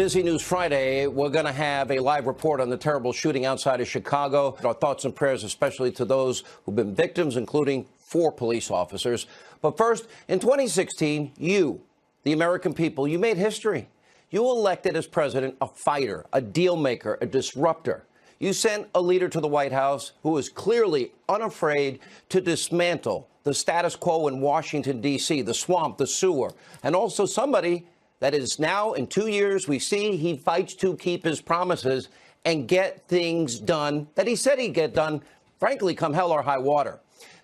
busy News Friday, we're going to have a live report on the terrible shooting outside of Chicago. Our thoughts and prayers, especially to those who've been victims, including 4 police officers. But first, in 2016, you, the American people, you made history. You elected as president a fighter, a deal maker, a disruptor. You sent a leader to the White House who is clearly unafraid to dismantle the status quo in Washington, D.C., the swamp, the sewer, and also somebody that is now, in 2 years, we see he fights to keep his promises and get things done that he said he'd get done, frankly, come hell or high water.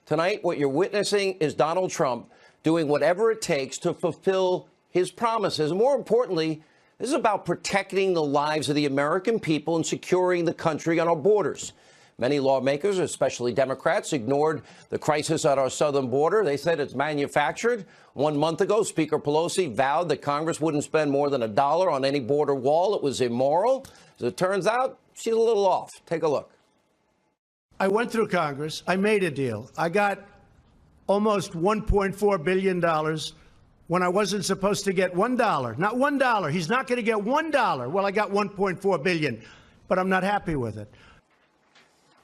Tonight, what you're witnessing is Donald Trump doing whatever it takes to fulfill his promises. More importantly, this is about protecting the lives of the American people and securing the country on our borders. Many lawmakers, especially Democrats, ignored the crisis at our southern border. They said it's manufactured. 1 month ago, Speaker Pelosi vowed that Congress wouldn't spend more than $1 on any border wall. It was immoral. As it turns out, she's a little off. Take a look. I went through Congress. I made a deal. I got almost $1.4 billion when I wasn't supposed to get $1. Not $1. He's not going to get $1. Well, I got $1.4 billion, but I'm not happy with it.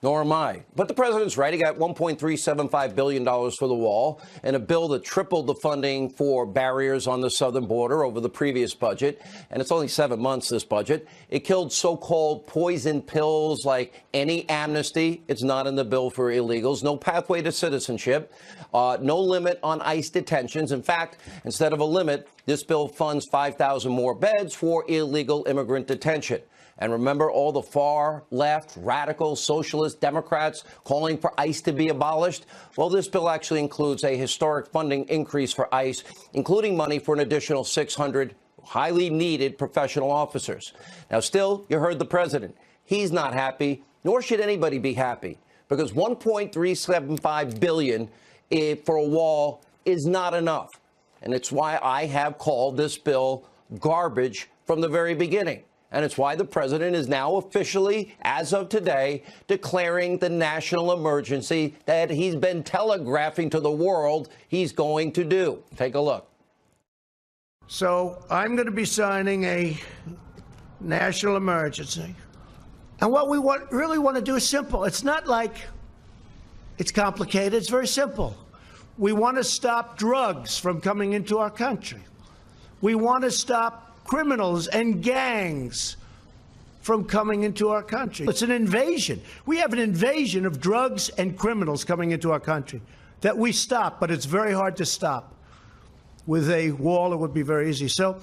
Nor am I. But the president's right. He got $1.375 billion for the wall and a bill that tripled the funding for barriers on the southern border over the previous budget. And it's only 7 months, this budget. It killed so-called poison pills like any amnesty. It's not in the bill for illegals. No pathway to citizenship. No limit on ICE detentions. In fact, instead of a limit, this bill funds 5,000 more beds for illegal immigrant detention. And remember all the far left, radical, socialist Democrats calling for ICE to be abolished? Well, this bill actually includes a historic funding increase for ICE, including money for an additional 600 highly needed professional officers. Now, still, you heard the president. He's not happy, nor should anybody be happy, because $1.375 billion for a wall is not enough. And it's why I have called this bill garbage from the very beginning. And it's why the president is now officially, as of today, declaring the national emergency that he's been telegraphing to the world he's going to do. Take a look. So I'm going to be signing a national emergency. And what we really want to do is simple. It's not like it's complicated. It's very simple. We want to stop drugs from coming into our country. We want to stop criminals and gangs from coming into our country. It's an invasion. We have an invasion of drugs and criminals coming into our country that we stop, but it's very hard to stop. With a wall, it would be very easy. So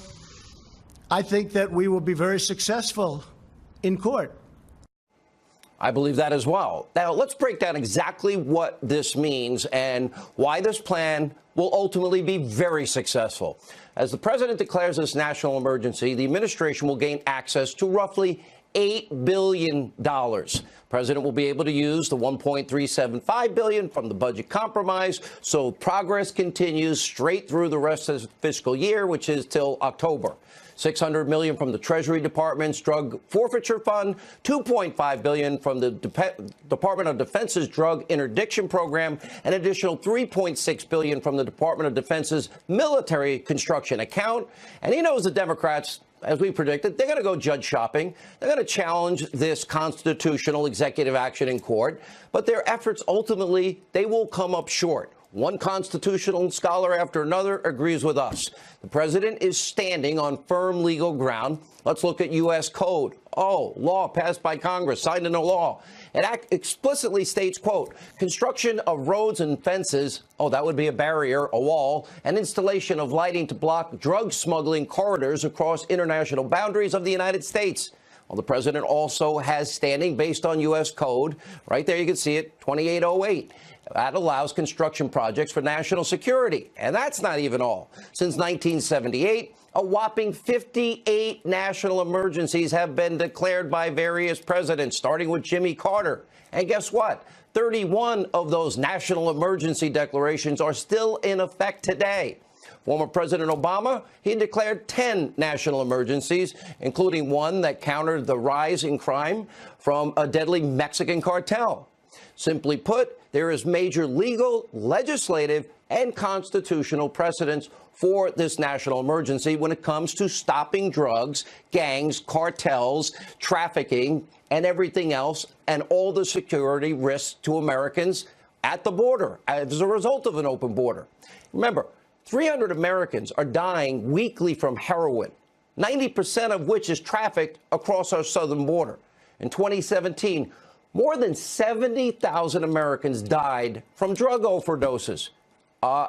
I think that we will be very successful in court. I believe that as well. Now, let's break down exactly what this means and why this plan will ultimately be very successful. As the president declares this national emergency, the administration will gain access to roughly $8 billion. The president will be able to use the $1.375 billion from the budget compromise, so progress continues straight through the rest of the fiscal year, which is till October. $600 million from the Treasury Department's drug forfeiture fund, $2.5 billion from the Department of Defense's drug interdiction program, an additional $3.6 billion from the Department of Defense's military construction account. And he knows the Democrats, as we predicted, they're going to go judge shopping. They're going to challenge this constitutional executive action in court. But their efforts, ultimately, they will come up short. One constitutional scholar after another agrees with us. The president is standing on firm legal ground. Let's look at U.S. code. Oh, law passed by Congress, signed into law. It explicitly states, quote, construction of roads and fences, oh, that would be a barrier, a wall, and installation of lighting to block drug smuggling corridors across international boundaries of the United States. Well, the president also has standing based on U.S. code. Right there, you can see it, 2808. That allows construction projects for national security. And that's not even all. Since 1978, a whopping 58 national emergencies have been declared by various presidents, starting with Jimmy Carter. And guess what? 31 of those national emergency declarations are still in effect today. Former President Obama, he declared 10 national emergencies, including one that countered the rise in crime from a deadly Mexican cartel. Simply put, there is major legal, legislative, and constitutional precedents for this national emergency when it comes to stopping drugs, gangs, cartels, trafficking, and everything else, and all the security risks to Americans at the border as a result of an open border. Remember, 300 Americans are dying weekly from heroin, 90% of which is trafficked across our southern border. In 2017, more than 70,000 Americans died from drug overdoses.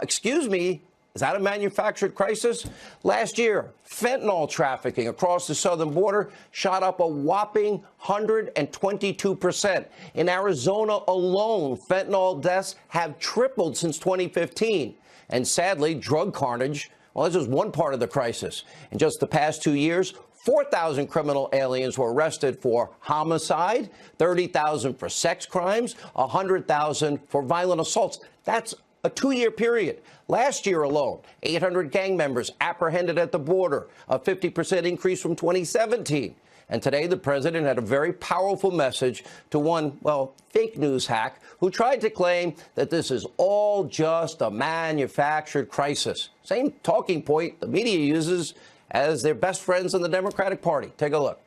Excuse me, is that a manufactured crisis? Last year, fentanyl trafficking across the southern border shot up a whopping 122%. In Arizona alone, fentanyl deaths have tripled since 2015. And sadly, drug carnage, well, this is one part of the crisis. In just the past 2 years, 4,000 criminal aliens were arrested for homicide, 30,000 for sex crimes, 100,000 for violent assaults. That's a 2-year period. Last year alone, 800 gang members apprehended at the border, a 50% increase from 2017. And today, the president had a very powerful message to one, well, fake news hack who tried to claim that this is all just a manufactured crisis. Same talking point the media uses as their best friends in the Democratic Party. Take a look.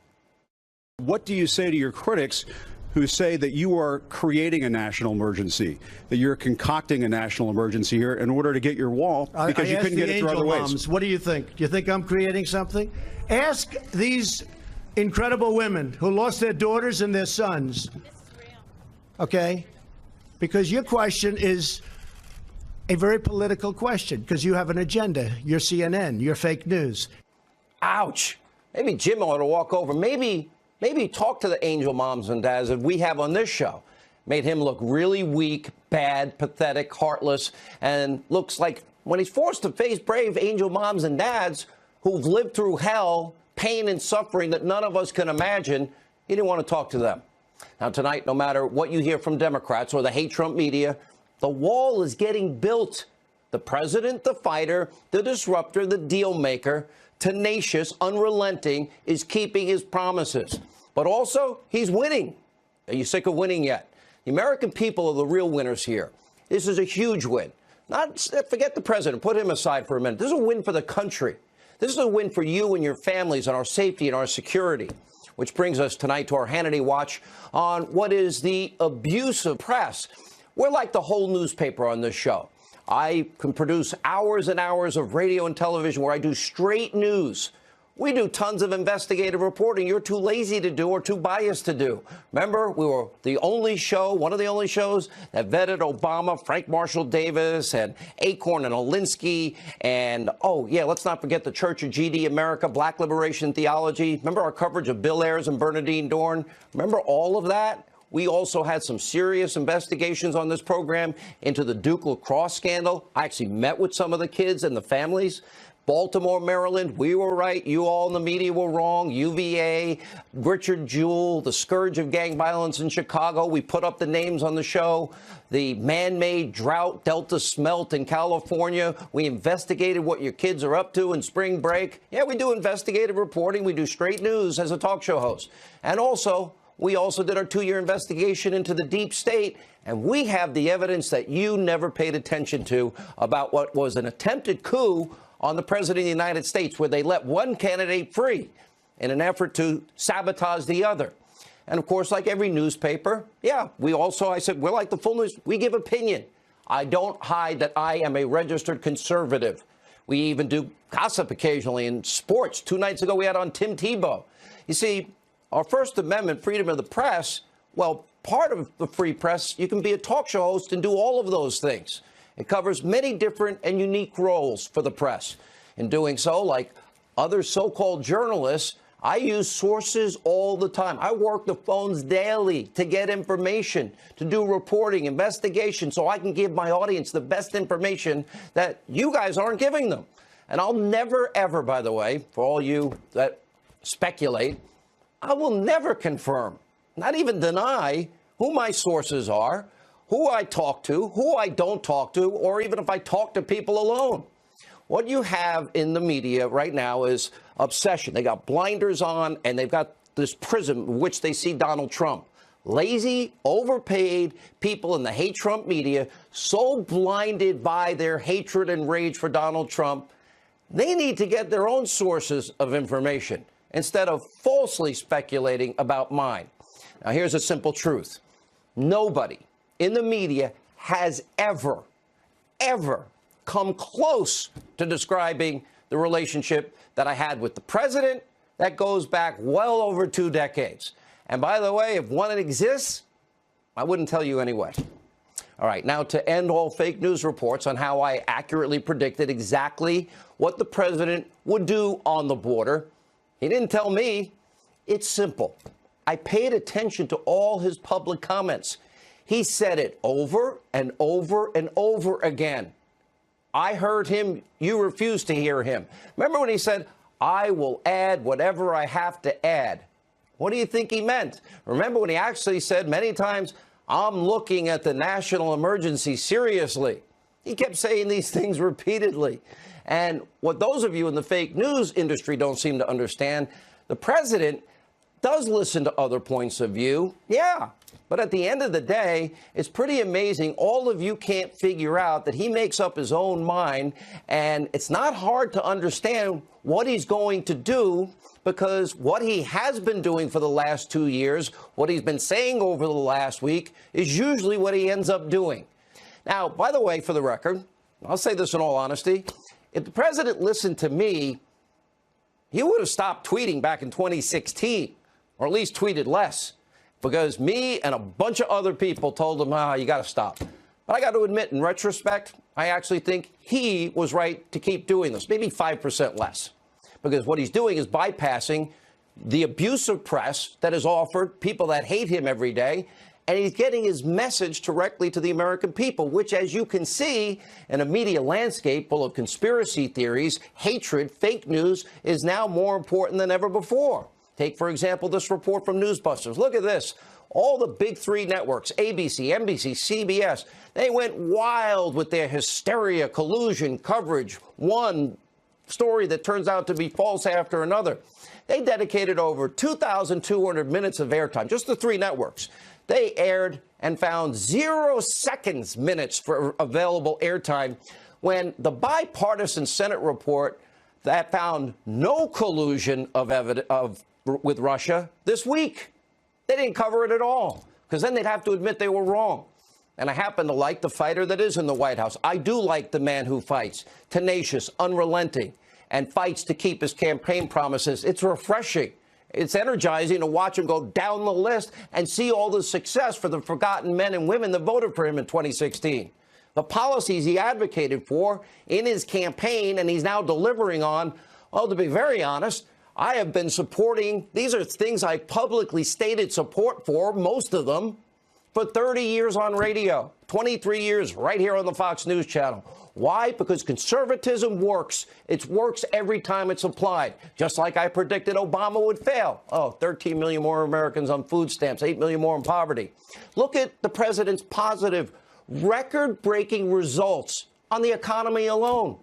What do you say to your critics who say that you are creating a national emergency, that you're concocting a national emergency here in order to get your wall because you couldn't get it through other ways? Moms, what do you think? Do you think I'm creating something? Ask these incredible women who lost their daughters and their sons. Okay? Because your question is a very political question because you have an agenda. You're CNN. You're fake news. Ouch. Maybe Jim ought to walk over. Maybe talk to the angel moms and dads that we have on this show. Made him look really weak, bad, pathetic, heartless, and looks like when he's forced to face brave angel moms and dads who've lived through hell, pain and suffering that none of us can imagine, he didn't want to talk to them. Now, tonight, no matter what you hear from Democrats or the hate Trump media, the wall is getting built. The president, the fighter, the disruptor, the deal maker, tenacious, unrelenting, is keeping his promises. But also, he's winning. Are you sick of winning yet? The American people are the real winners here. This is a huge win. Forget the president. Put him aside for a minute. This is a win for the country. This is a win for you and your families and our safety and our security. Which brings us tonight to our Hannity Watch on what is the abuse of press. We're like the whole newspaper on this show. I can produce hours and hours of radio and television where I do straight news. We do tons of investigative reporting you're too lazy to do or too biased to do. Remember, we were the only show, one of the only shows that vetted Obama, Frank Marshall Davis, and Acorn and Alinsky, and, oh, yeah, let's not forget the Church of GD America, Black Liberation Theology. Remember our coverage of Bill Ayers and Bernadine Dorn? Remember all of that? We also had some serious investigations on this program into the Duke lacrosse scandal. I actually met with some of the kids and the families. Baltimore, Maryland, we were right. You all in the media were wrong. UVA, Richard Jewell, the scourge of gang violence in Chicago. We put up the names on the show. The man-made drought, Delta smelt in California. We investigated what your kids are up to in spring break. Yeah, we do investigative reporting. We do straight news as a talk show host. And we also did our 2-year investigation into the deep state, and we have the evidence that you never paid attention to about what was an attempted coup on the president of the United States, where they let one candidate free in an effort to sabotage the other. And of course, like every newspaper, yeah, I said, we're like the full news. We give opinion. I don't hide that I am a registered conservative. We even do gossip occasionally in sports. 2 nights ago, we had on Tim Tebow. You see, our First Amendment, freedom of the press, well, part of the free press, you can be a talk show host and do all of those things. It covers many different and unique roles for the press. In doing so, like other so-called journalists, I use sources all the time. I work the phones daily to get information, to do reporting, investigation, so I can give my audience the best information that you guys aren't giving them. And I'll never, ever, by the way, for all you that speculate, I will never confirm, not even deny, who my sources are, who I talk to, who I don't talk to, or even if I talk to people alone. What you have in the media right now is obsession. They got blinders on, and they've got this prism in which they see Donald Trump. lazy, overpaid people in the hate Trump media, so blinded by their hatred and rage for Donald Trump, they need to get their own sources of information instead of falsely speculating about mine. Now, here's a simple truth. Nobody in the media has ever come close to describing the relationship that I had with the president. That goes back well over 2 decades. And by the way, if one exists, I wouldn't tell you anyway. All right, now to end all fake news reports on how I accurately predicted exactly what the president would do on the border. He didn't tell me. It's simple. I paid attention to all his public comments. He said it over and over and over again. I heard him. You refused to hear him. Remember when he said, I will add whatever I have to add? What do you think he meant? Remember when he actually said many times, I'm looking at the national emergency seriously? He kept saying these things repeatedly. And what those of you in the fake news industry don't seem to understand, the president does listen to other points of view. Yeah. But at the end of the day, it's pretty amazing. All of you can't figure out that he makes up his own mind. And it's not hard to understand what he's going to do, because what he has been doing for the last 2 years, what he's been saying over the last week, is usually what he ends up doing. Now, by the way, for the record, I'll say this in all honesty. If the president listened to me, he would have stopped tweeting back in 2016, or at least tweeted less, because me and a bunch of other people told him, you got to stop. But I got to admit, in retrospect, I actually think he was right to keep doing this, maybe 5% less, because what he's doing is bypassing the abusive press that is offered, people that hate him every day, and he's getting his message directly to the American people, which, as you can see, in a media landscape full of conspiracy theories, hatred, fake news, is now more important than ever before. Take, for example, this report from Newsbusters. Look at this. All the big 3 networks, ABC, NBC, CBS, they went wild with their hysteria, collusion, coverage, one story that turns out to be false after another. They dedicated over 2,200 minutes of airtime, just the 3 networks. They aired and found 0 seconds minutes for available airtime, when the bipartisan Senate report that found no collusion with Russia this week. They didn't cover it at all, because then they'd have to admit they were wrong. And I happen to like the fighter that is in the White House. I do like the man who fights, tenacious, unrelenting, and fights to keep his campaign promises. It's refreshing. It's energizing to watch him go down the list and see all the success for the forgotten men and women that voted for him in 2016. The policies he advocated for in his campaign and he's now delivering on, well, to be very honest, I have been supporting. These are things I publicly stated support for, most of them, for 30 years on radio, 23 years right here on the Fox News channel. Why? Because conservatism works. It works every time it's applied. Just like I predicted Obama would fail. 13 million more Americans on food stamps, 8 million more in poverty. Look at the president's positive, record-breaking results on the economy alone.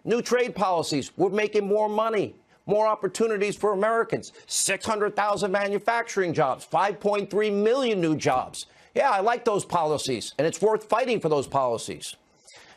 New trade policies. We're making more money. More opportunities for Americans, 600,000 manufacturing jobs, 5.3 million new jobs. Yeah, I like those policies, and it's worth fighting for those policies.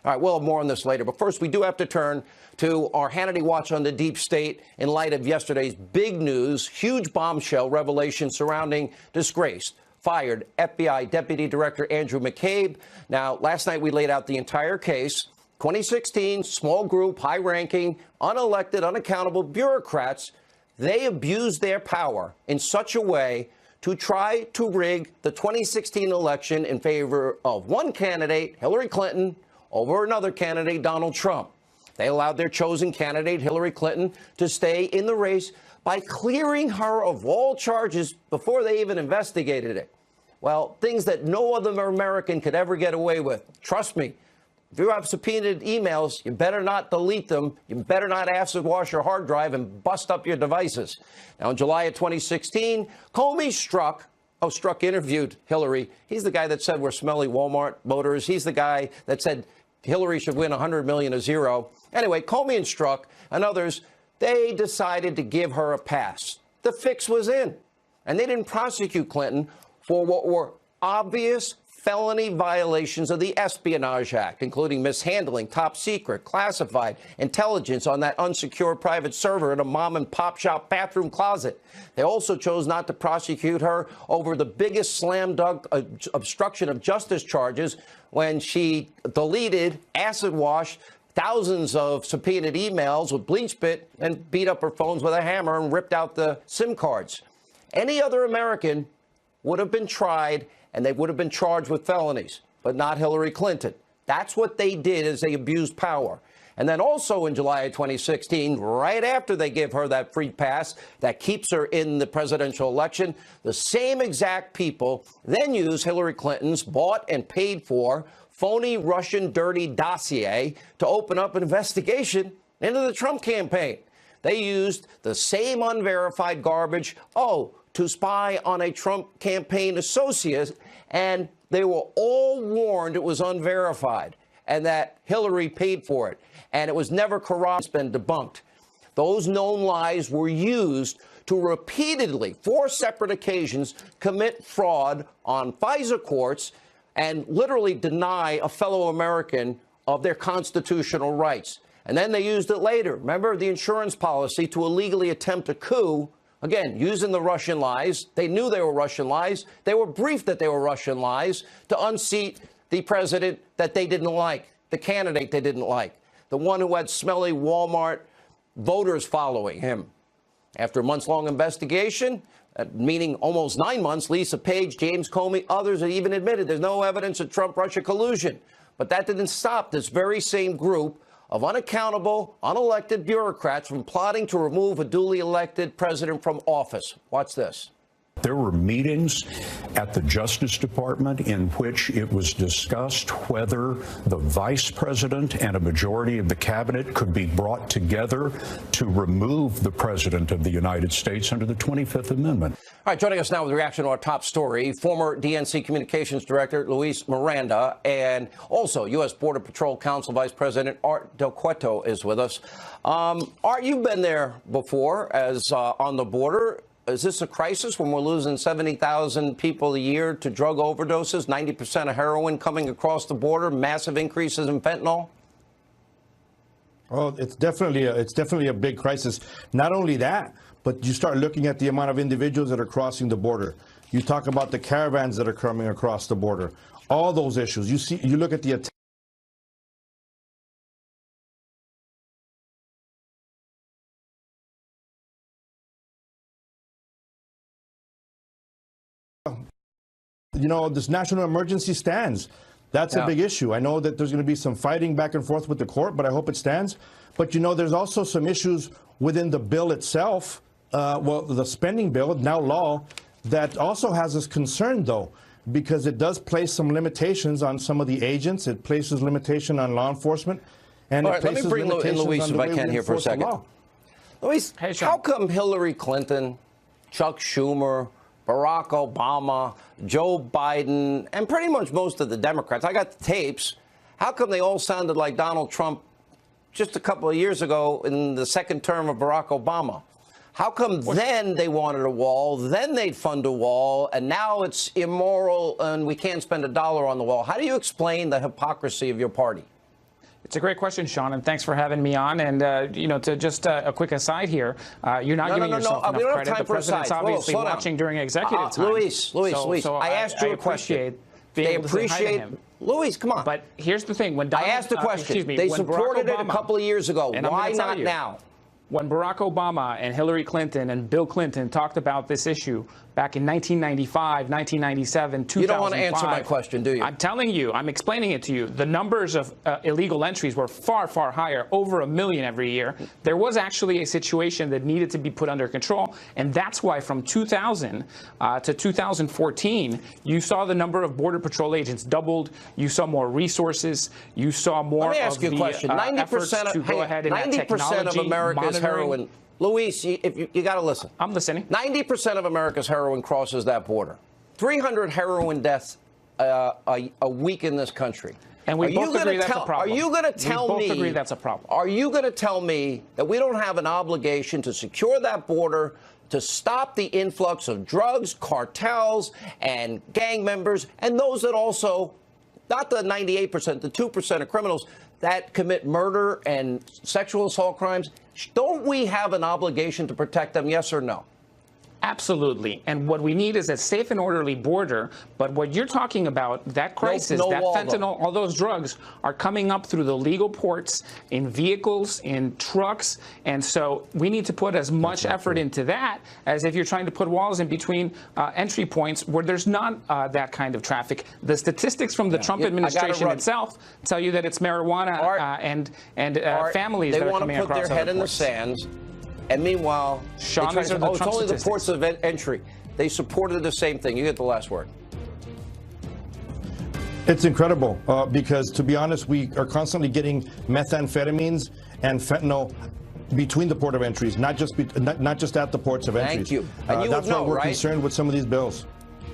All right, we'll have more on this later. But first, we do have to turn to our Hannity Watch on the Deep State in light of yesterday's big news, huge bombshell revelation surrounding disgraced, fired FBI Deputy Director Andrew McCabe. Now, last night we laid out the entire case. 2016, small group, high-ranking, unelected, unaccountable bureaucrats, they abused their power in such a way to try to rig the 2016 election in favor of one candidate, Hillary Clinton, over another candidate, Donald Trump. They allowed their chosen candidate, Hillary Clinton, to stay in the race by clearing her of all charges before they even investigated it. Well, things that no other American could ever get away with. Trust me. If you have subpoenaed emails, you better not delete them. You better not acid wash your hard drive and bust up your devices. Now, in July of 2016, Comey Strzok interviewed Hillary. He's the guy that said we're smelly Walmart voters. He's the guy that said Hillary should win 100 million to 0. Anyway, Comey and Strzok and others, they decided to give her a pass. The fix was in. And they didn't prosecute Clinton for what were obvious felony violations of the Espionage Act, including mishandling top secret, classified intelligence on that unsecured private server in a mom-and-pop shop bathroom closet. They also chose not to prosecute her over the biggest slam dunk obstruction of justice charges when she deleted, acid washed thousands of subpoenaed emails with bleach spit and beat up her phones with a hammer and ripped out the SIM cards. Any other American would have been tried and they would have been charged with felonies, but not Hillary Clinton. That's what they did, is they abused power. And then also in July of 2016, right after they give her that free pass that keeps her in the presidential election, the same exact people then use Hillary Clinton's bought and paid for phony Russian dirty dossier to open up an investigation into the Trump campaign. They used the same unverified garbage, to spy on a Trump campaign associate, and they were all warned it was unverified and that Hillary paid for it, and it was never corroborated. It's been debunked. Those known lies were used to repeatedly, 4 separate occasions, commit fraud on FISA courts and literally deny a fellow American of their constitutional rights. And then they used it later. Remember the insurance policy to illegally attempt a coup. Again, using the Russian lies. They knew they were Russian lies. They were briefed that they were Russian lies to unseat the president that they didn't like, the candidate they didn't like, the one who had smelly Walmart voters following him. After a months-long investigation, meaning almost 9 months, Lisa Page, James Comey, others had even admitted there's no evidence of Trump-Russia collusion. But that didn't stop this very same group of unaccountable, unelected bureaucrats from plotting to remove a duly elected president from office. Watch this. There were meetings at the Justice Department in which it was discussed whether the vice president and a majority of the cabinet could be brought together to remove the president of the United States under the 25th Amendment. All right, joining us now with a reaction to our top story, former DNC Communications Director Luis Miranda and also U.S. Border Patrol Council Vice President Art Del Cueto is with us. Art, you've been there before as on the border. Is this a crisis when we're losing 70,000 people a year to drug overdoses, 90% of heroin coming across the border, massive increases in fentanyl? Well, it's definitely a big crisis. Not only that, but you start looking at the amount of individuals that are crossing the border. You talk about the caravans that are coming across the border. All those issues. You look at the this national emergency stands. That's a big issue. I know that there's going to be some fighting back and forth with the court, but I hope it stands. But, there's also some issues within the bill itself, the spending bill, now law, that also has us concerned, though, because it does place some limitations on some of the agents. It places limitation on law enforcement. And let me bring in Luis, if I can, here for a second. Luis, how come Hillary Clinton, Chuck Schumer, Barack Obama, Joe Biden, and pretty much most of the Democrats, I got the tapes, how come they all sounded like Donald Trump just a couple of years ago in the second term of Barack Obama? How come then they wanted a wall, then they'd fund a wall, and now it's immoral and we can't spend $1 on the wall? How do you explain the hypocrisy of your party? It's a great question, Sean, and thanks for having me on. And, to just a quick aside here, you're not giving yourself enough credit. The president's obviously watching during executive time. Luis, I asked you a question. They appreciate Luis, come on. But here's the thing. When I asked a question. They supported it a couple of years ago. Why not now? When Barack Obama and Hillary Clinton and Bill Clinton talked about this issue back in 1995, 1997, 2005. You don't want to answer my question, do you? I'm telling you, I'm explaining it to you. The numbers of illegal entries were far, far higher, over 1 million every year. There was actually a situation that needed to be put under control, and that's why from 2000 to 2014, you saw the number of Border Patrol agents doubled. You saw more resources. You saw more of the efforts to go ahead and 90% of America's heroin. Luis, you got to listen. I'm listening. 90% of America's heroin crosses that border. 300 heroin deaths a week in this country. And we both agree that's a problem. Are you going to tell me? We both agree that's a problem. Are you going to tell me that we don't have an obligation to secure that border, to stop the influx of drugs, cartels, and gang members, and those that also, not the 98%, the 2% of criminals that commit murder and sexual assault crimes. Don't we have an obligation to protect them, yes or no? Absolutely. And what we need is a safe and orderly border. But what you're talking about, that crisis, no that wall, fentanyl, all those drugs are coming up through the legal ports, in vehicles, in trucks. And so we need to put as much effort into that as if you're trying to put walls in between entry points where there's not that kind of traffic. The statistics from the Trump administration itself tell you that it's marijuana and families that are coming across. They want to put their head in the sands. And meanwhile, Sean, it's only the ports of entry. They supported the same thing. You get the last word. It's incredible because, to be honest, we are constantly getting methamphetamines and fentanyl between the port of entries, not just at the ports of entries. Thank you. And you that's would know, why we're right? concerned with some of these bills.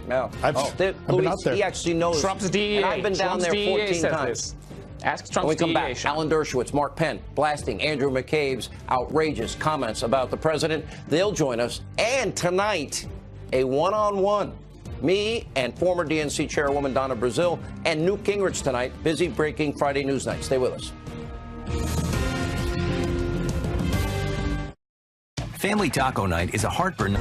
No. I've been out there. He actually knows. Trump's DEA. And I've been down Trump's there DEA 14 says times. this. Ask Trump's When we come DEA. back, Alan Dershowitz, Mark Penn, blasting Andrew McCabe's outrageous comments about the president. They'll join us. And tonight, a one-on-one. Me and former DNC chairwoman Donna Brazile and Newt Gingrich tonight. Busy breaking Friday News Night. Stay with us. Family Taco Night is a heartburn.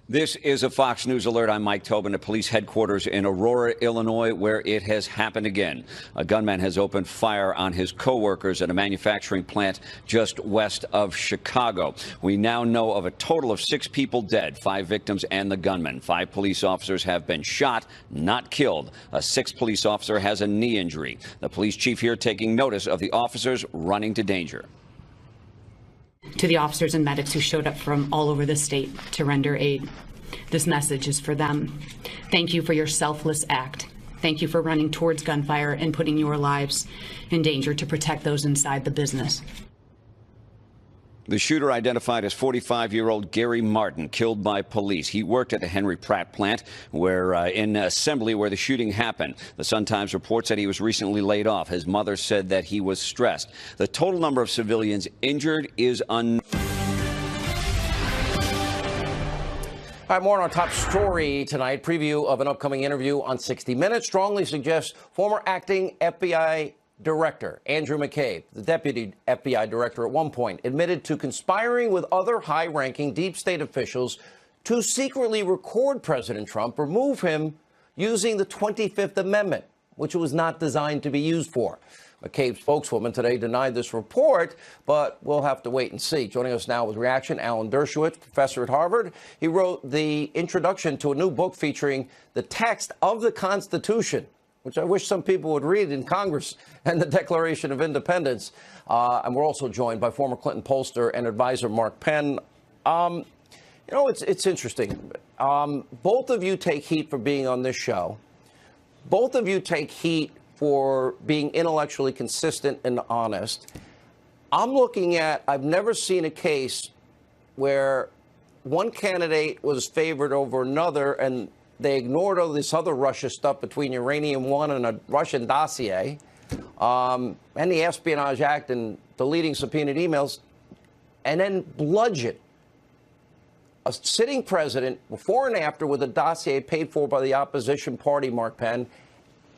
This is a Fox News alert. I'm Mike Tobin at police headquarters in Aurora, Illinois, where it has happened again. A gunman has opened fire on his co-workers at a manufacturing plant just west of Chicago. We now know of a total of 6 people dead, 5 victims and the gunman. 5 police officers have been shot, not killed. A 6th police officer has a knee injury. The police chief here taking notice of the officers running to danger. To the officers and medics who showed up from all over the state to render aid, this message is for them. Thank you for your selfless act. Thank you for running towards gunfire and putting your lives in danger to protect those inside the business. The shooter, identified as 45-year-old Gary Martin, killed by police. He worked at the Henry Pratt plant in assembly where the shooting happened. The Sun-Times reports that he was recently laid off. His mother said that he was stressed. The total number of civilians injured is unknown. All right, more on our top story tonight. Preview of an upcoming interview on 60 Minutes. Strongly suggests former acting FBI Director Andrew McCabe, the deputy FBI director at one point, admitted to conspiring with other high-ranking deep state officials to secretly record President Trump, remove him using the 25th Amendment, which it was not designed to be used for. McCabe's spokeswoman today denied this report, but we'll have to wait and see. Joining us now with reaction, Alan Dershowitz, professor at Harvard. He wrote the introduction to a new book featuring the text of the Constitution, which I wish some people would read in Congress, and the Declaration of Independence. And we're also joined by former Clinton pollster and advisor Mark Penn. You know, it's interesting. Both of you take heat for being on this show. Both of you take heat for being intellectually consistent and honest. I'm looking at, I've never seen a case where one candidate was favored over another and they ignored all this other Russia stuff between Uranium One and a Russian dossier, and the Espionage Act and deleting subpoenaed emails, and then bludgeon a sitting president before and after with a dossier paid for by the opposition party, Mark Penn,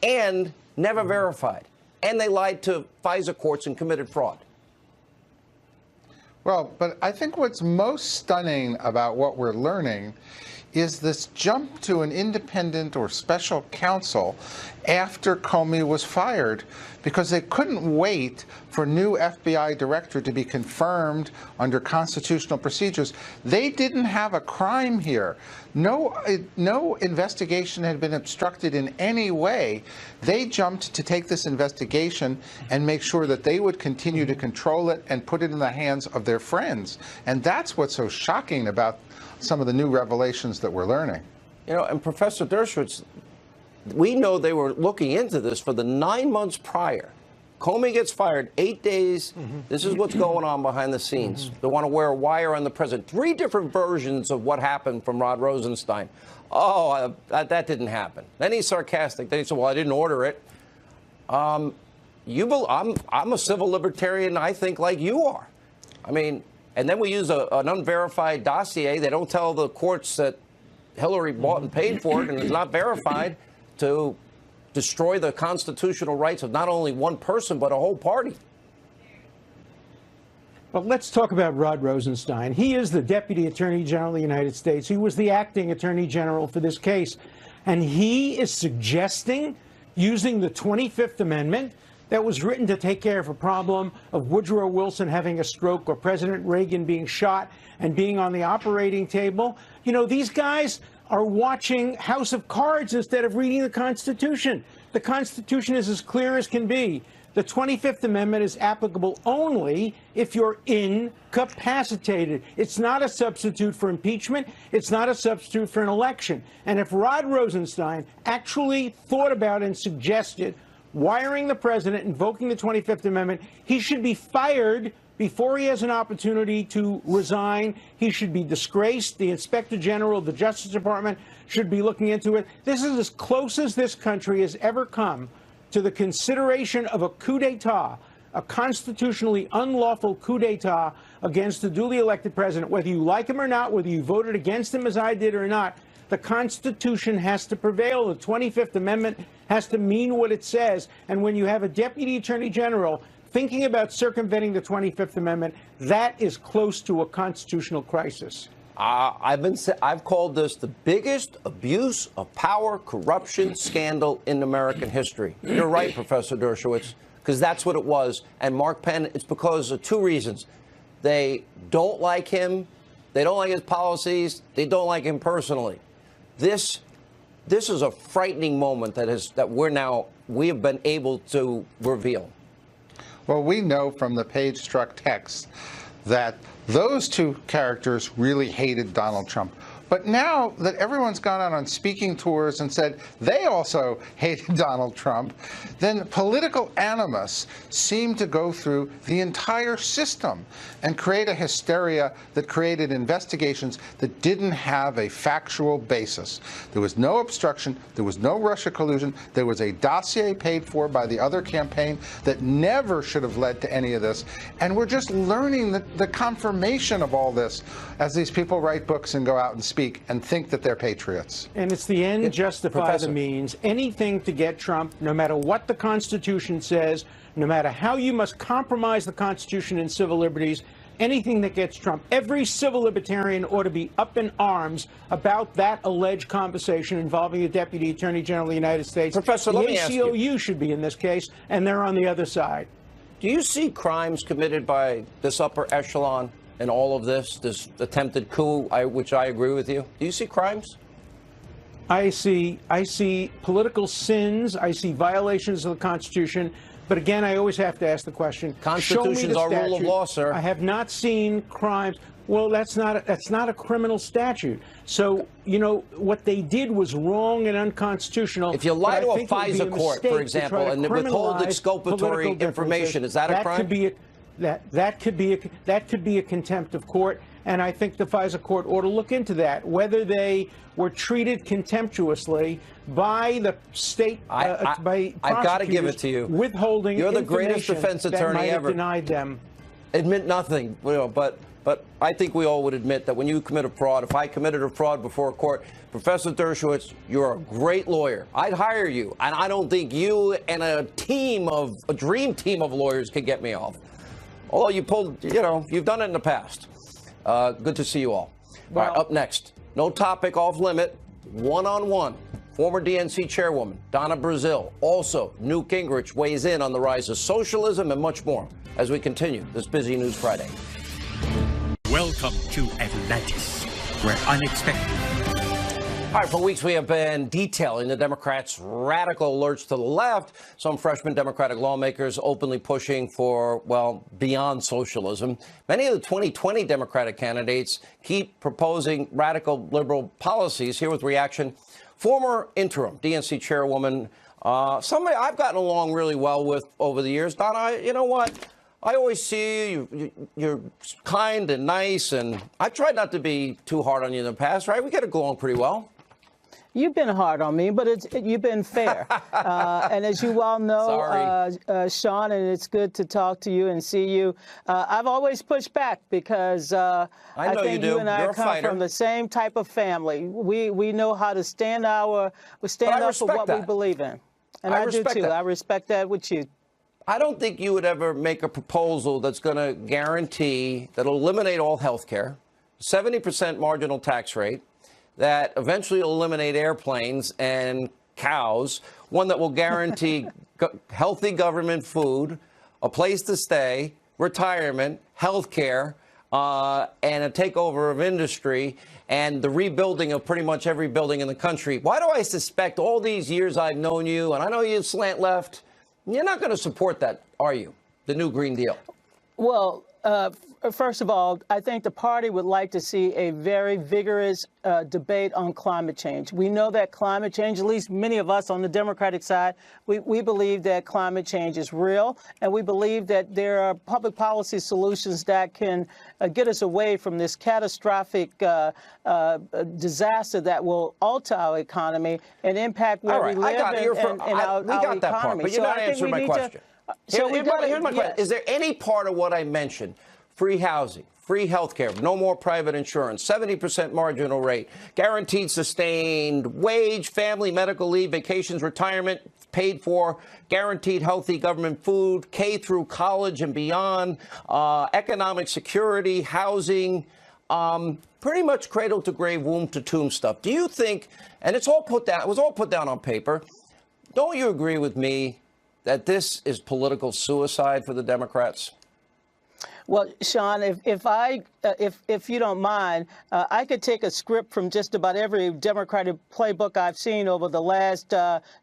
and never verified. And they lied to FISA courts and committed fraud. Well, but I think what's most stunning about what we're learning is this jump to an independent or special counsel after Comey was fired, because they couldn't wait for new FBI director to be confirmed under constitutional procedures. They didn't have a crime here. No investigation had been obstructed in any way. They jumped to take this investigation and make sure that they would continue to control it and put it in the hands of their friends. And that's what's so shocking about some of the new revelations that we're learning. You know, and Professor Dershowitz, we know they were looking into this for the 9 months prior. Comey gets fired, 8 days. This is what's going on behind the scenes. They want to wear a wire on the president. 3 different versions of what happened from Rod Rosenstein. Oh, that didn't happen. Then he's sarcastic. Then he said, well, I didn't order it. I'm a civil libertarian, I think, like you are. I mean, and then we use an unverified dossier. They don't tell the courts that Hillary bought and paid for it and is not verified to destroy the constitutional rights of not only one person, but a whole party. Well, let's talk about Rod Rosenstein. He is the Deputy Attorney General of the United States. He was the acting Attorney General for this case. And he is suggesting using the 25th Amendment that was written to take care of a problem of Woodrow Wilson having a stroke or President Reagan being shot and being on the operating table. You know, these guys are watching House of Cards instead of reading the Constitution. The Constitution is as clear as can be. The 25th Amendment is applicable only if you're incapacitated. It's not a substitute for impeachment. It's not a substitute for an election. And if Rod Rosenstein actually thought about and suggested wiring the president, invoking the 25th Amendment, he should be fired before he has an opportunity to resign. He should be disgraced. The Inspector General of the Justice Department should be looking into it. This is as close as this country has ever come to the consideration of a coup d'etat, a constitutionally unlawful coup d'etat against the duly elected president. Whether you like him or not, whether you voted against him as I did or not, the Constitution has to prevail. The 25th Amendment has to mean what it says. And when you have a Deputy Attorney General thinking about circumventing the 25th Amendment, that is close to a constitutional crisis. I've called this the biggest abuse of power, corruption scandal in American history. You're right, Professor Dershowitz, because that's what it was. And Mark Penn, it's because of two reasons. They don't like him. They don't like his policies. They don't like him personally. This is a frightening moment that we have been able to reveal. Well, we know from the page-struck text that those two characters really hated Donald Trump. But now that everyone's gone out on speaking tours and said they also hated Donald Trump, then political animus seemed to go through the entire system and create a hysteria that created investigations that didn't have a factual basis. There was no obstruction. There was no Russia collusion. There was a dossier paid for by the other campaign that never should have led to any of this. And we're just learning the confirmation of all this as these people write books and go out and speak and think that they're patriots. And it's the end justify the means. Anything to get Trump, no matter what the Constitution says, no matter how you must compromise the Constitution and civil liberties, anything that gets Trump. Every civil libertarian ought to be up in arms about that alleged conversation involving the Deputy Attorney General of the United States. Professor, let me ask you. The ACLU should be in this case, and they're on the other side. Do you see crimes committed by this upper echelon in all of this attempted coup, which I agree with you? Do you see crimes? I see political sins. I see violations of the Constitution. But again, I always have to ask the question. Constitution's our rule of law, sir. I have not seen crimes. Well, that's not a criminal statute. So, you know, what they did was wrong and unconstitutional. If you lie to a FISA court, for example, and withhold exculpatory information, is that a crime? That could be a contempt of court, and I think the FISA court ought to look into that, whether they were treated contemptuously by the state, by prosecutors. I've got to give it to you. Withholding You're the greatest defense attorney ever. Denied them. Admit nothing, but I think we all would admit that when you commit a fraud, if I committed a fraud before a court, Professor Dershowitz, you're a great lawyer. I'd hire you, and I don't think you and a dream team of lawyers could get me off. Although you've done it in the past. Good to see you all. Well, all right, up next, no topic off limit, one-on-one. Former DNC chairwoman Donna Brazile. Also, Newt Gingrich weighs in on the rise of socialism and much more as we continue this busy News Friday. Welcome to Atlantis, where unexpected. All right, for weeks we have been detailing the Democrats' radical alerts to the left. Some freshman Democratic lawmakers openly pushing for, well, beyond socialism. Many of the 2020 Democratic candidates keep proposing radical liberal policies. Here with reaction, former interim DNC chairwoman, somebody I've gotten along really well with over the years. Donna, you know what? I always see you, you're kind and nice, and I've tried not to be too hard on you in the past, right? We get along pretty well. You've been hard on me, but you've been fair. And as you all know, Sean, and it's good to talk to you and see you. I've always pushed back because I think you and I come from the same type of family. We know how to stand up for what we believe in. And I do too. I respect that with you. I don't think you would ever make a proposal that's going to guarantee that'll eliminate all health care, 70% marginal tax rate, that eventually will eliminate airplanes and cows, one that will guarantee healthy government food, a place to stay, retirement, health care, and a takeover of industry, and the rebuilding of pretty much every building in the country. Why do I suspect all these years I've known you, and I know you slant left, you're not going to support that, are you, the new Green Deal? Well, first of all, I think the party would like to see a very vigorous debate on climate change. We know that climate change, at least many of us on the Democratic side, we believe that climate change is real, and we believe that there are public policy solutions that can get us away from this catastrophic disaster that will alter our economy and impact where we live and our economy. That part, but you're not answering my question. Here's my question. Is there any part of what I mentioned, free housing, free health care, no more private insurance, 70% marginal rate, guaranteed sustained wage, family medical leave, vacations, retirement, paid for, guaranteed healthy government food, K through college and beyond, economic security, housing, pretty much cradle to grave, womb to tomb stuff. Do you think, and it was all put down on paper, don't you agree with me that this is political suicide for the Democrats? Well, Sean, if you don't mind, I could take a script from just about every Democratic playbook I've seen over the last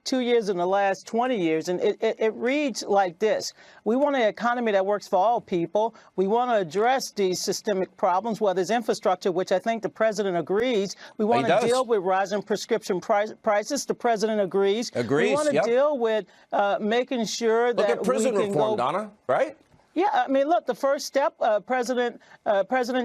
2 years and the last 20 years, and it reads like this. We want an economy that works for all people. We want to address these systemic problems, whether it's infrastructure, which I think the president agrees. We want to deal with rising prescription prices. The president agrees. We want to deal with making sure that Look at prison reform, Donna, right? Yeah, I mean, look, the first step, President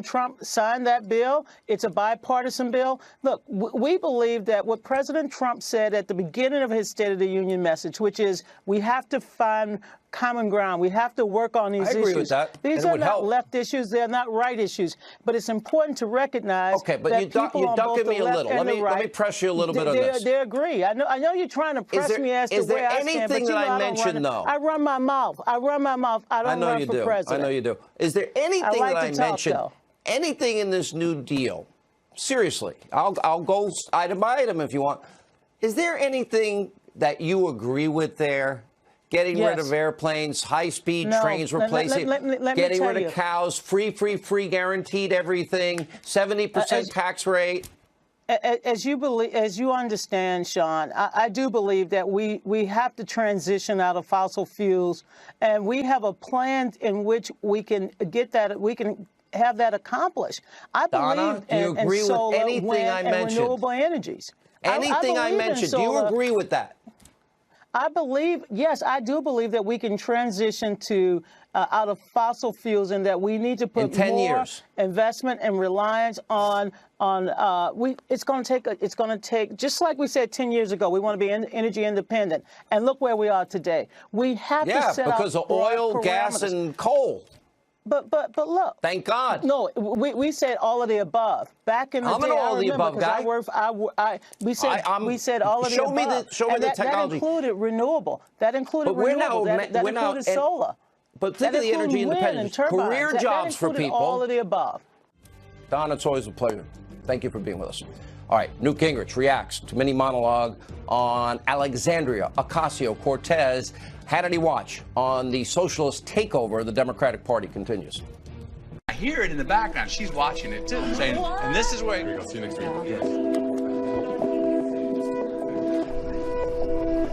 Trump signed that bill. It's a bipartisan bill. Look, we believe that what President Trump said at the beginning of his State of the Union message, which is we have to find common ground. We have to work on these issues. I agree with that. These are not left issues. They're not right issues. But it's important to recognize but that you're ducking me a little. Let me press you a little bit on this. They agree. I know you're trying to press me as to where I stand, but you know I mentioned, though? I run my mouth. I don't run for president. I know you do. Is there anything that I mentioned, anything in this New Deal, seriously, I'll go item by item if you want, is there anything that you agree with there? Getting rid of airplanes, high-speed trains replacing, getting rid of cows, free, guaranteed everything, 70% tax rate. As you understand, Sean, I do believe that we have to transition out of fossil fuels, and we have a plan in which we can get that. We can have that accomplished. I believe in solar, wind, and renewable energies. Anything I mentioned, do you agree with that? I believe, yes, I do believe that we can transition to out of fossil fuels, and that we need to put more investment and reliance on. It's going to take, just like we said 10 years ago, we want to be energy independent, and look where we are today. We have to set because of oil, gas, and coal. But look. Thank God. No, we said all of the above. Back in the day, all of the above guy. We said all of the above. Show me the technology. That included renewable. That included renewable. That included solar. But think of the energy independence. Career jobs for people. All of the above. Don, it's always a pleasure. Thank you for being with us. All right, Newt Gingrich reacts to mini monologue on Alexandria Ocasio-Cortez. Hannity Watch on the socialist takeover of the Democratic Party continues. I hear it in the background. She's watching it too, saying, and this is where. I'll see you next week.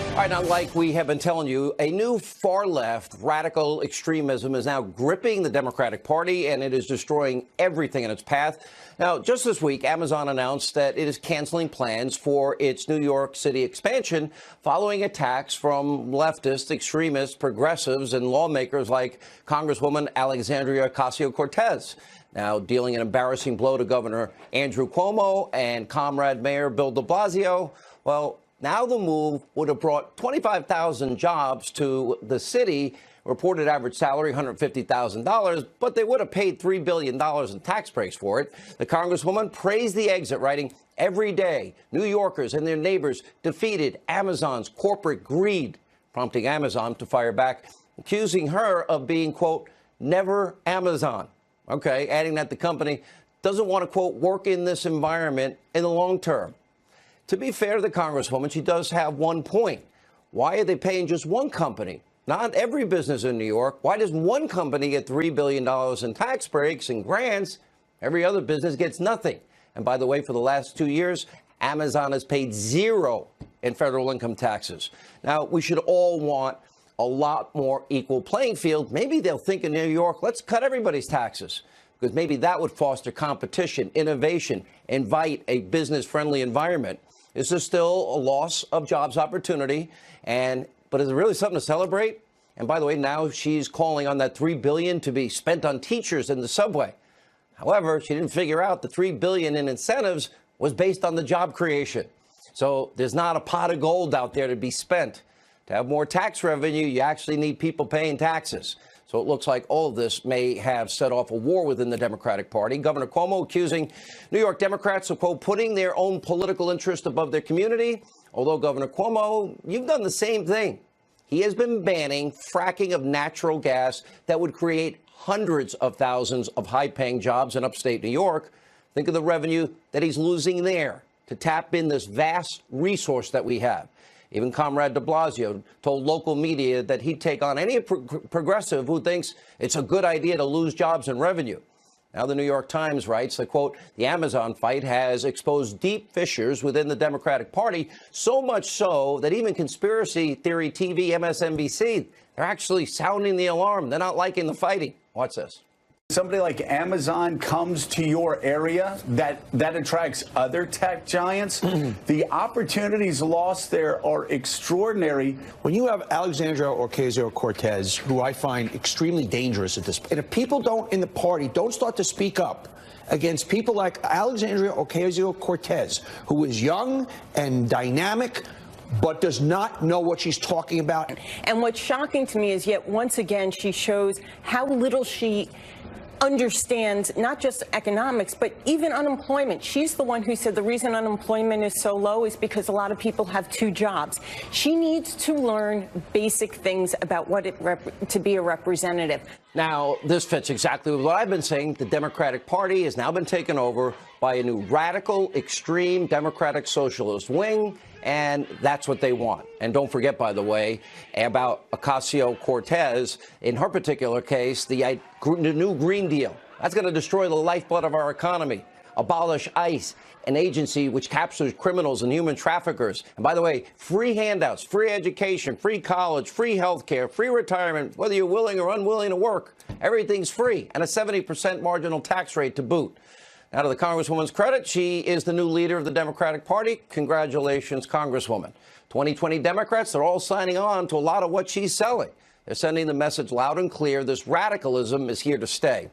All right, now, like we have been telling you, a new far-left radical extremism is now gripping the Democratic Party, and it is destroying everything in its path. Now, just this week, Amazon announced that it is canceling plans for its New York City expansion following attacks from leftist, extremist, progressives, and lawmakers like Congresswoman Alexandria Ocasio-Cortez. Now, dealing an embarrassing blow to Governor Andrew Cuomo and Comrade Mayor Bill de Blasio, well, now the move would have brought 25,000 jobs to the city, reported average salary $150,000, but they would have paid $3 billion in tax breaks for it. The Congresswoman praised the exit, writing, "Every day, New Yorkers and their neighbors defeated Amazon's corporate greed," prompting Amazon to fire back, accusing her of being, quote, "never Amazon." Okay, adding that the company doesn't want to, quote, work in this environment in the long term. To be fair to the Congresswoman, she does have one point. Why are they paying just one company? Not every business in New York. Why does one company get $3 billion in tax breaks and grants? Every other business gets nothing. And by the way, for the last 2 years, Amazon has paid zero in federal income taxes. Now, we should all want a lot more equal playing field. Maybe they'll think in New York, let's cut everybody's taxes, because maybe that would foster competition, innovation, invite a business-friendly environment. This is still a loss of jobs opportunity, but is it really something to celebrate? And by the way, now she's calling on that $3 billion to be spent on teachers in the subway. However, she didn't figure out the $3 billion in incentives was based on the job creation. So there's not a pot of gold out there to be spent. To have more tax revenue, you actually need people paying taxes. So it looks like all of this may have set off a war within the Democratic Party. Governor Cuomo accusing New York Democrats of, quote, putting their own political interest above their community. Although, Governor Cuomo, you've done the same thing. He has been banning fracking of natural gas that would create hundreds of thousands of high-paying jobs in upstate New York. Think of the revenue that he's losing there to tap in this vast resource that we have. Even Comrade de Blasio told local media that he'd take on any progressive who thinks it's a good idea to lose jobs and revenue. Now, the New York Times writes that, quote, the Amazon fight has exposed deep fissures within the Democratic Party, so much so that even conspiracy theory TV, MSNBC, they're actually sounding the alarm. They're not liking the fighting. Watch this. Somebody like Amazon comes to your area, that attracts other tech giants. The opportunities lost there are extraordinary. When you have Alexandria Ocasio-Cortez, who I find extremely dangerous at this point, and if people in the party don't start to speak up against people like Alexandria Ocasio-Cortez, who is young and dynamic, but does not know what she's talking about. And what's shocking to me is yet once again she shows how little she understands not just economics, but even unemployment. She's the one who said the reason unemployment is so low is because a lot of people have 2 jobs. She needs to learn basic things about what to be a representative. Now, this fits exactly with what I've been saying. The Democratic Party has now been taken over by a new radical, extreme Democratic socialist wing, and that's what they want. And don't forget, by the way, about Ocasio-Cortez, in her particular case, the new Green Deal. That's going to destroy the lifeblood of our economy, abolish ICE, an agency which captures criminals and human traffickers. And by the way, free handouts, free education, free college, free health care, free retirement, whether you're willing or unwilling to work. Everything's free, and a 70% marginal tax rate to boot. Now, to the Congresswoman's credit, she is the new leader of the Democratic Party. Congratulations, Congresswoman. 2020 Democrats, they're all signing on to a lot of what she's selling. They're sending the message loud and clear. This radicalism is here to stay.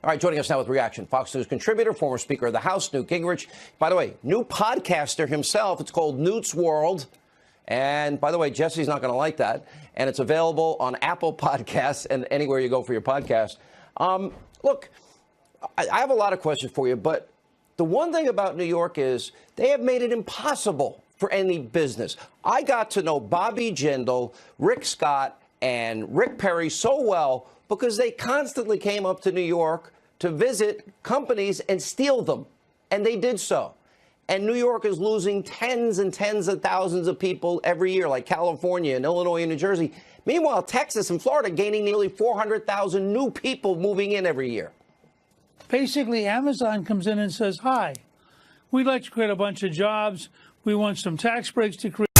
All right, joining us now with reaction, Fox News contributor, former Speaker of the House, Newt Gingrich. By the way, new podcaster himself. It's called Newt's World. And by the way, Jesse's not going to like that. And it's available on Apple Podcasts and anywhere you go for your podcast. Look, I have a lot of questions for you, but the one thing about New York is they have made it impossible for any business. I got to know Bobby Jindal, Rick Scott, and Rick Perry so well because they constantly came up to New York to visit companies and steal them, and they did so. And New York is losing tens and tens of thousands of people every year, like California and Illinois and New Jersey. Meanwhile, Texas and Florida gaining nearly 400,000 new people moving in every year. Basically, Amazon comes in and says, hi, we'd like to create a bunch of jobs. We want some tax breaks to create.